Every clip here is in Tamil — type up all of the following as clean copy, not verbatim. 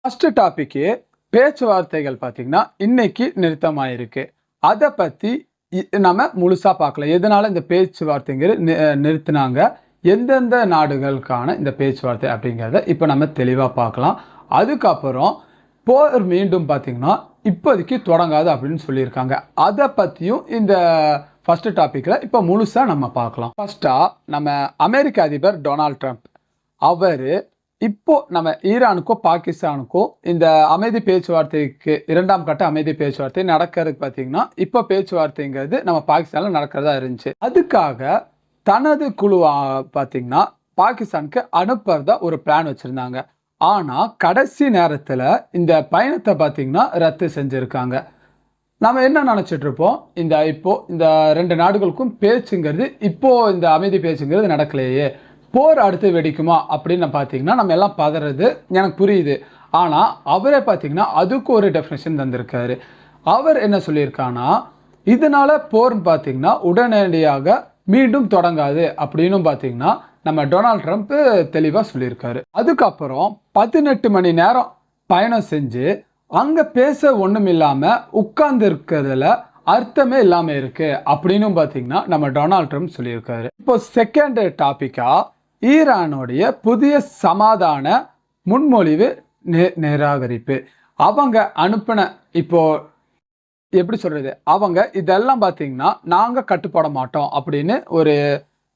ஃபர்ஸ்ட் டாபிக் பேச்சுவார்த்தைகள் பார்த்தீங்கன்னா இன்னைக்கு நிறுத்தமாயிருக்கு. அதை பற்றி நம்ம முழுசா பார்க்கலாம். எதனால இந்த பேச்சுவார்த்தைங்கிறது நிறுத்தினாங்க, எந்தெந்த நாடுகளுக்கான இந்த பேச்சுவார்த்தை அப்படிங்கிறத இப்போ நம்ம தெளிவாக பார்க்கலாம். அதுக்கப்புறம் போர் மீண்டும் பார்த்தீங்கன்னா இப்போதைக்கு தொடங்காது அப்படின்னு சொல்லியிருக்காங்க. அதை பற்றியும் இந்த ஃபர்ஸ்ட் டாப்பிக்கில் இப்போ முழுசாக நம்ம பார்க்கலாம். ஃபர்ஸ்ட்டாக நம்ம அமெரிக்க அதிபர் டொனால்ட் ட்ரம்ப் அவர் இப்போ நம்ம ஈரானுக்கோ பாகிஸ்தானுக்கோ இந்த அமைதி பேச்சுவார்த்தைக்கு இரண்டாம் கட்ட அமைதி பேச்சுவார்த்தை நடக்கிறதுக்கு பார்த்தீங்கன்னா இப்போ பேச்சுவார்த்தைங்கிறது நம்ம பாகிஸ்தானில் நடக்கிறதா இருந்துச்சு. அதுக்காக தனது குழுவா பார்த்தீங்கன்னா பாகிஸ்தானுக்கு அனுப்புறதா ஒரு பிளான் வச்சுருந்தாங்க. ஆனால் கடைசி நேரத்தில் இந்த பயணத்தை பார்த்தீங்கன்னா ரத்து செஞ்சுருக்காங்க. நம்ம என்ன நினச்சிட்டு இருப்போம், இந்த ரெண்டு நாடுகளுக்கும் பேச்சுங்கிறது இப்போ இந்த அமைதி பேச்சுங்கிறது நடக்கலையே, போர் அடுத்து வெடிக்குமா அப்படின்னு பார்த்தீங்கன்னா நம்ம எல்லாம் பதறது எனக்கு புரியுது. ஆனால் அவரே பார்த்தீங்கன்னா அதுக்கு ஒரு டெஃபினேஷன் தந்திருக்காரு. அவர் என்ன சொல்லியிருக்கான்னா, இதனால போர்னு பார்த்தீங்கன்னா உடனடியாக மீண்டும் தொடங்காது அப்படின்னு பார்த்தீங்கன்னா நம்ம டொனால்ட் ட்ரம்ப் தெளிவாக சொல்லியிருக்காரு. அதுக்கப்புறம் 18 மணி நேரம் பயணம் செஞ்சு அங்கே பேச ஒன்றும் இல்லாமல் உட்கார்ந்து இருக்கிறதுல அர்த்தமே இல்லாமல் இருக்கு அப்படின்னு பார்த்தீங்கன்னா நம்ம டொனால்ட் ட்ரம்ப் சொல்லியிருக்காரு. இப்போ செகண்ட் டாபிக்கா ஈரானுடைய புதிய சமாதான முன்மொழிவு நிராகரிப்பு. அவங்க அனுப்பின இப்போ எப்படி சொல்றது, அவங்க இதெல்லாம் பார்த்தீங்கன்னா நாங்கள் கட்டுப்பட மாட்டோம் அப்படின்னு ஒரு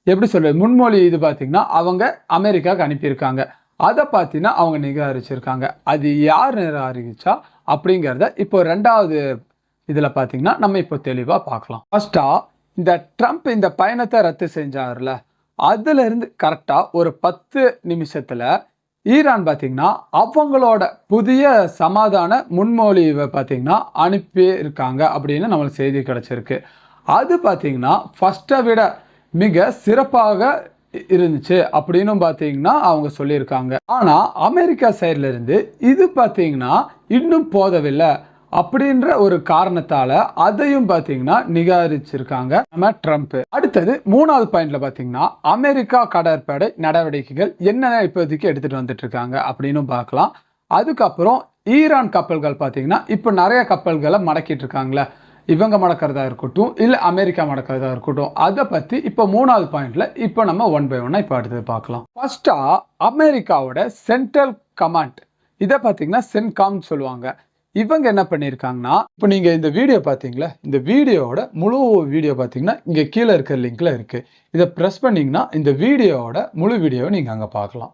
எப்படி சொல்றது முன்மொழி இது பார்த்தீங்கன்னா அவங்க அமெரிக்காவுக்கு அனுப்பியிருக்காங்க. அதை பார்த்தீங்கன்னா அவங்க நிராகரிச்சிருக்காங்க. அது யார் நிராகரிச்சா அப்படிங்கிறத இப்போ ரெண்டாவது இதில் பார்த்தீங்கன்னா நம்ம இப்போ தெளிவாக பார்க்கலாம். ஃபர்ஸ்டா இந்த ட்ரம்ப் இந்த பயணத்தை ரத்து செஞ்சார்ல, அதுல இருந்து கரெக்டா ஒரு 10 நிமிஷத்துல ஈரான் பார்த்தீங்கன்னா அவங்களோட புதிய சமாதான முன்மொழிவை பார்த்தீங்கன்னா அனுப்பி இருக்காங்க அப்படின்னு நம்மளுக்கு செய்தி கிடைச்சிருக்கு. அது பார்த்தீங்கன்னா ஃபர்ஸ்ட்டை விட மிக சிறப்பாக இருந்துச்சு அப்படின்னு பார்த்தீங்கன்னா அவங்க சொல்லியிருக்காங்க. ஆனால் அமெரிக்கா சைட்ல இருந்து இது பார்த்தீங்கன்னா இன்னும் போதவில்லை அப்படின்ற ஒரு காரணத்தால அதையும் பார்த்தீங்கன்னா நிராகரிச்சிருக்காங்க நம்ம ட்ரம்ப். அடுத்தது மூணாவது பாயிண்ட்ல பார்த்தீங்கன்னா அமெரிக்கா கடற்படை நடவடிக்கைகள் என்ன இப்போதைக்கு எடுத்துட்டு வந்துட்டு இருக்காங்க அப்படின்னு பார்க்கலாம். அதுக்கப்புறம் ஈரான் கப்பல்கள் பார்த்தீங்கன்னா இப்போ நிறைய கப்பல்களை மடக்கிட்டு இருக்காங்களே, இவங்க மடக்கிறதா இருக்கட்டும் இல்லை அமெரிக்கா மடக்கிறதா இருக்கட்டும், அதை பற்றி இப்போ மூணாவது பாயிண்ட்ல இப்போ நம்ம 1 by 1 இப்போ அடுத்தது பார்க்கலாம். ஃபர்ஸ்டா அமெரிக்காவோட சென்ட்ரல் கமாண்ட், இதை பார்த்தீங்கன்னா சென்காம் சொல்லுவாங்க. இவங்க என்ன பண்ணியிருக்காங்கன்னா, இப்போ நீங்கள் இந்த வீடியோ பார்த்தீங்களா, இந்த வீடியோவோட முழு வீடியோ பார்த்தீங்கன்னா இங்கே கீழே இருக்கிற லிங்க்ல இருக்கு. இதை ப்ரெஸ் பண்ணிங்கன்னா இந்த வீடியோவோட முழு வீடியோவை நீங்கள் அங்கே பார்க்கலாம்.